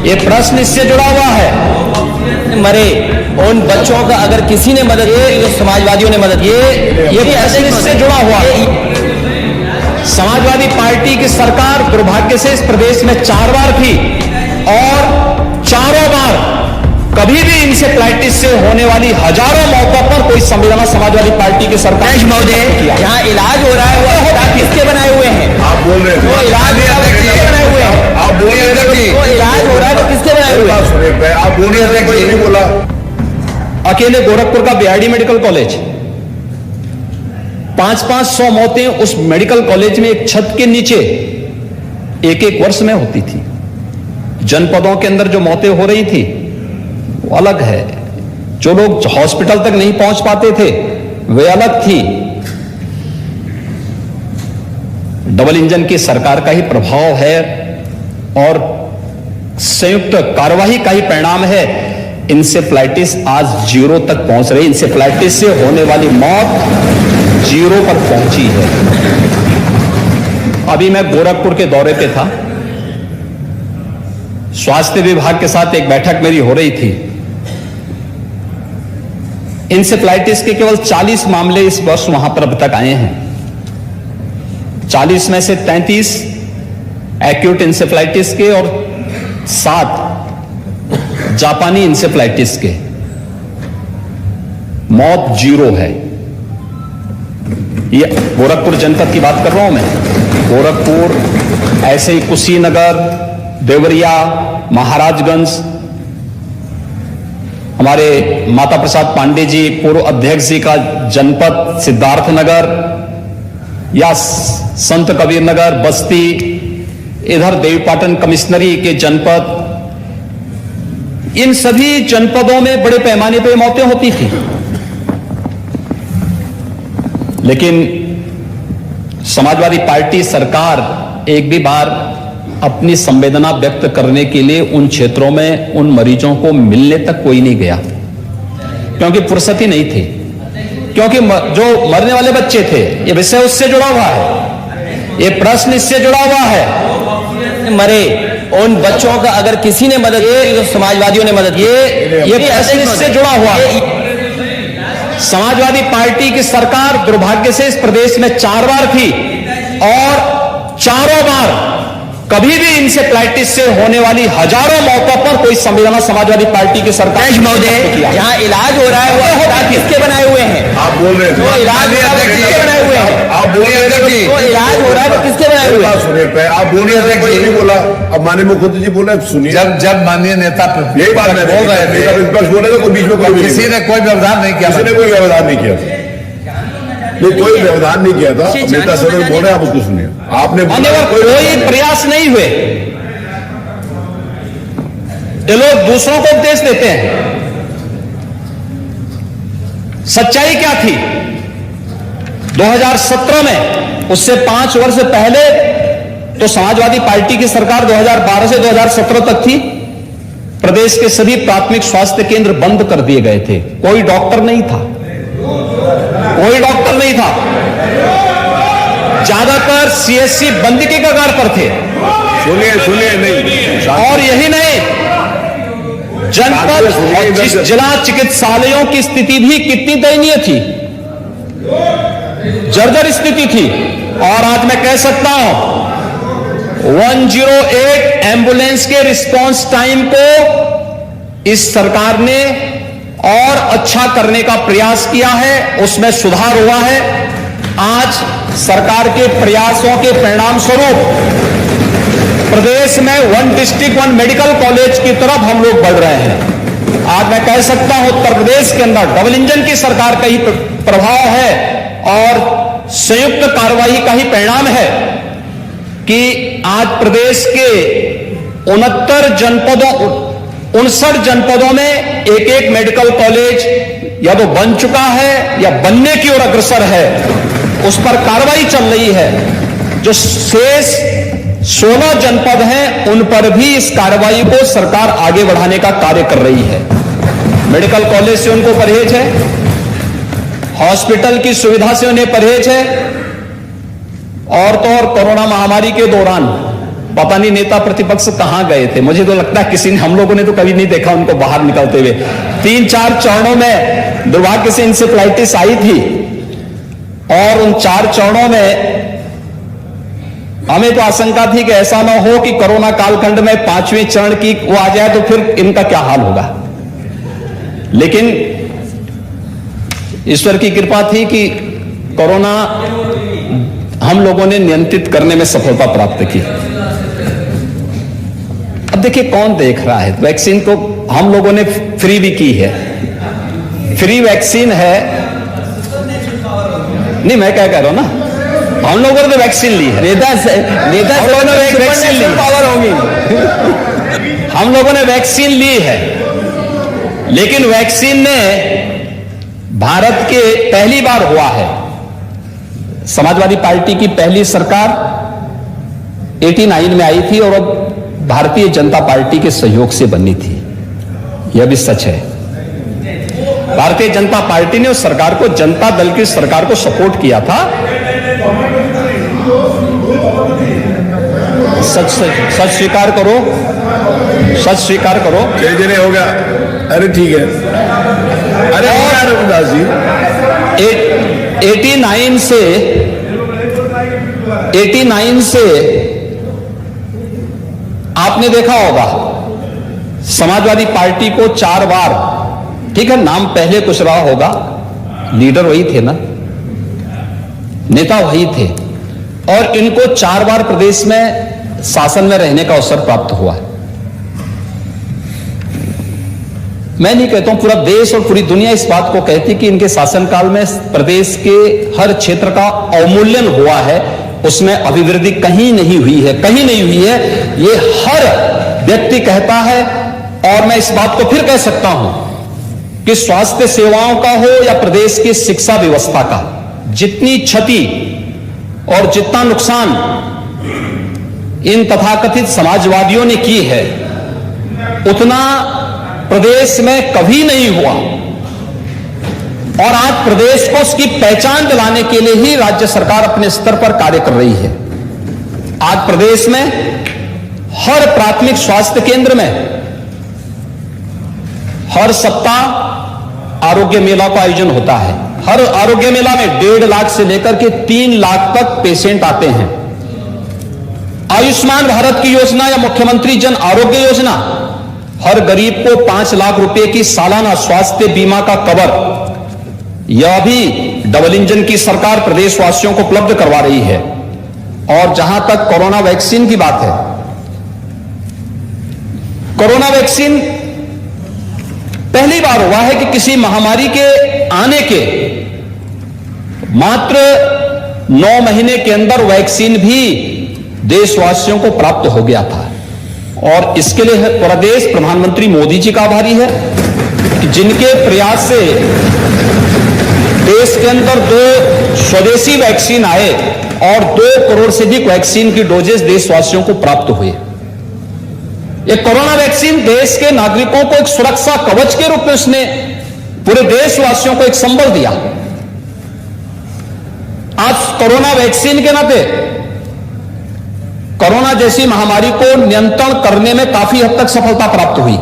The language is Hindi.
ये प्रश्न इससे जुड़ा हुआ है। मरे उन बच्चों का अगर किसी ने मदद की तो समाजवादियों ने मदद, ये प्रश्न इससे जुड़ा हुआ है। समाजवादी पार्टी की सरकार दुर्भाग्य से इस प्रदेश में 4 बार थी और चारों बार कभी भी इंसेफ्लाइटिस से होने वाली हजारों मौतों पर कोई संवेदना समाजवादी पार्टी की सरकार महोदय यहाँ इलाज हो रहा है वो किसके बनाए हुए हैं? आप बोल रहे हैं इलाज किसके बनाए हुए हैं? आप बोल रहे थे वो इलाज हो रहा है तो किसके बनाए हुए हैं? आप बोल रहे थे कोई नहीं बोला। अकेले गोरखपुर का बीआरडी मेडिकल कॉलेज 500 मौतें उस मेडिकल कॉलेज में एक छत के नीचे एक वर्ष में होती थी। जनपदों के अंदर जो मौतें हो रही थी वो अलग है। जो लोग हॉस्पिटल तक नहीं पहुंच पाते थे वे अलग थी। डबल इंजन की सरकार का ही प्रभाव है और संयुक्त कार्यवाही का ही परिणाम है। इंसेफ्लाइटिस आज 0 तक पहुंच रही। इंसेफ्लाइटिस से होने वाली मौत 0 पर पहुंची है। अभी मैं गोरखपुर के दौरे पे था। स्वास्थ्य विभाग के साथ एक बैठक मेरी हो रही थी। इंसेफ्लाइटिस के केवल 40 मामले इस वर्ष वहां पर अब तक आए हैं। 40 में से 33 एक्यूट इंसेफ्लाइटिस के और 7 जापानी इंसेफ्लाइटिस के। मौत 0 है। ये गोरखपुर जनपद की बात कर रहा हूं मैं। गोरखपुर, ऐसे ही कुशीनगर, देवरिया, महाराजगंज, हमारे माता प्रसाद पांडे जी पूर्व अध्यक्ष जी का जनपद सिद्धार्थनगर या संत कबीर नगर, बस्ती, इधर देवीपाटन कमिश्नरी के जनपद, इन सभी जनपदों में बड़े पैमाने पर मौतें होती थी। लेकिन समाजवादी पार्टी सरकार एक भी बार अपनी संवेदना व्यक्त करने के लिए उन क्षेत्रों में उन मरीजों को मिलने तक कोई नहीं गया, क्योंकि फुर्सत ही नहीं थी। क्योंकि जो मरने वाले बच्चे थे, ये विषय उससे जुड़ा हुआ है, ये प्रश्न इससे जुड़ा हुआ है। मरे उन बच्चों का अगर किसी ने मदद की तो समाजवादियों ने मदद, ये प्रश्न इससे जुड़ा हुआ है। समाजवादी पार्टी की सरकार दुर्भाग्य से इस प्रदेश में 4 बार थी और चारों बार कभी भी इंसेफ्लाइटिस से होने वाली हजारों मौतों पर कोई संवेदना समाजवादी पार्टी की सरकार महोदय यहाँ इलाज हो रहा है वो किसके बनाए हुए हैं? आप बोल रहे थे इलाज किसके बनाए हुए हैं? आप बोल रहे थे वो इलाज हो रहा है तो किसके बनाए हुए हैं? सुनिए, आप बोल रहे थे कोई नहीं बोला। अब माननीय मुख्यमंत्री जी बोले, सुनिए। जब माननीय नेता यही बात बोल रहे थे, विपक्ष बोले तो कोई बीच में कोई किसी ने कोई व्यवधान नहीं किया। किसी ने कोई व्यवधान नहीं किया, नहीं कोई व्यवधान नहीं किया था। नेता सदन बोले, आप उसको सुनिए। आपने कोई प्रयास नहीं हुए। ये लोग दूसरों को उपदेश देते हैं। सच्चाई क्या थी? 2017 में, उससे 5 वर्ष पहले तो समाजवादी पार्टी की सरकार 2012 से 2017 तक थी। प्रदेश के सभी प्राथमिक स्वास्थ्य केंद्र बंद कर दिए गए थे। कोई डॉक्टर नहीं था, कोई डॉक्टर नहीं था। ज्यादातर सीएससी बंद के कगार पर थे। सुनिए नहीं। और यही नहीं, जनपद और जिला चिकित्सालयों की स्थिति भी कितनी दयनीय थी, जर्जर स्थिति थी। और आज मैं कह सकता हूं 108 एम्बुलेंस के रिस्पांस टाइम को इस सरकार ने और अच्छा करने का प्रयास किया है, उसमें सुधार हुआ है। आज सरकार के प्रयासों के परिणाम स्वरूप प्रदेश में 1 डिस्ट्रिक्ट 1 मेडिकल कॉलेज की तरफ हम लोग बढ़ रहे हैं। आज मैं कह सकता हूं उत्तर प्रदेश के अंदर डबल इंजन की सरकार का ही प्रभाव है और संयुक्त कार्यवाही का ही परिणाम है कि आज प्रदेश के 59 जनपदों में एक मेडिकल कॉलेज या तो बन चुका है या बनने की ओर अग्रसर है, उस पर कार्रवाई चल रही है। जो शेष 16 जनपद हैं उन पर भी इस कार्रवाई को सरकार आगे बढ़ाने का कार्य कर रही है। मेडिकल कॉलेज से उनको परहेज है, हॉस्पिटल की सुविधा से उन्हें परहेज है। और तो और कोरोना महामारी के दौरान पता नहीं नेता प्रतिपक्ष कहां गए थे। मुझे तो लगता है किसी ने, हम लोगों ने तो कभी नहीं देखा उनको बाहर निकलते हुए। 3-4 चरणों में दुर्भाग्य से इंसेफ्लाइटिस आई थी और उन 4 चरणों में हमें तो आशंका थी कि ऐसा ना हो कि कोरोना कालखंड में 5वें चरण की वो आ जाए तो फिर इनका क्या हाल होगा। लेकिन ईश्वर की कृपा थी कि कोरोना हम लोगों ने नियंत्रित करने में सफलता प्राप्त की। अब देखिए कौन देख रहा है, वैक्सीन को हम लोगों ने फ्री भी की है, फ्री वैक्सीन है। नहीं, मैं क्या कह रहा हूं ना, हम लोगों ने तो वैक्सीन ली है, नेता हम लोगों ने वैक्सीन ली, पावर होगी, हम लोगों ने वैक्सीन ली है। लेकिन वैक्सीन ने भारत के पहली बार हुआ है, समाजवादी पार्टी की पहली सरकार 89 में आई थी और अब भारतीय जनता पार्टी के सहयोग से बनी थी। यह भी सच है। भारतीय जनता पार्टी ने उस सरकार को, जनता दल की सरकार को सपोर्ट किया था। सच स्वीकार करो, सच स्वीकार करो। जय हो गया। अरे ठीक है, अरे रघुदास जी 89 से आपने देखा होगा समाजवादी पार्टी को 4 बार, ठीक है नाम पहले कुछ रहा होगा, लीडर वही थे ना, नेता वही थे, और इनको 4 बार प्रदेश में शासन में रहने का अवसर प्राप्त हुआ। मैं नहीं कहता हूं, पूरा देश और पूरी दुनिया इस बात को कहती कि इनके शासनकाल में प्रदेश के हर क्षेत्र का अवमूल्यन हुआ है, उसमें अभिवृद्धि कहीं नहीं हुई है, कहीं नहीं हुई है। ये हर व्यक्ति कहता है, और मैं इस बात को फिर कह सकता हूं कि स्वास्थ्य सेवाओं का हो या प्रदेश की शिक्षा व्यवस्था का, जितनी क्षति और जितना नुकसान इन तथाकथित समाजवादियों ने की है, उतना प्रदेश में कभी नहीं हुआ। और आज प्रदेश को उसकी पहचान दिलाने के लिए ही राज्य सरकार अपने स्तर पर कार्य कर रही है। आज प्रदेश में हर प्राथमिक स्वास्थ्य केंद्र में हर सप्ताह आरोग्य मेला का आयोजन होता है। हर आरोग्य मेला में 1.5 लाख से लेकर के 3 लाख तक पेशेंट आते हैं। आयुष्मान भारत की योजना या मुख्यमंत्री जन आरोग्य योजना हर गरीब को 5 लाख रुपए की सालाना स्वास्थ्य बीमा का कवर, यह भी डबल इंजन की सरकार प्रदेशवासियों को उपलब्ध करवा रही है। और जहां तक कोरोना वैक्सीन की बात है, कोरोना वैक्सीन पहली बार हुआ है कि किसी महामारी के आने के मात्र 9 महीने के अंदर वैक्सीन भी देशवासियों को प्राप्त हो गया था। और इसके लिए प्रदेश प्रधानमंत्री मोदी जी का आभारी है कि जिनके प्रयास से देश के अंदर 2 स्वदेशी वैक्सीन आए और 2 करोड़ से अधिक वैक्सीन की डोजेस देशवासियों को प्राप्त हुए। ये कोरोना वैक्सीन देश के नागरिकों को एक सुरक्षा कवच के रूप में उसने पूरे देशवासियों को एक संबल दिया। आज कोरोना वैक्सीन के नाते कोरोना जैसी महामारी को नियंत्रण करने में काफी हद तक सफलता प्राप्त हुई।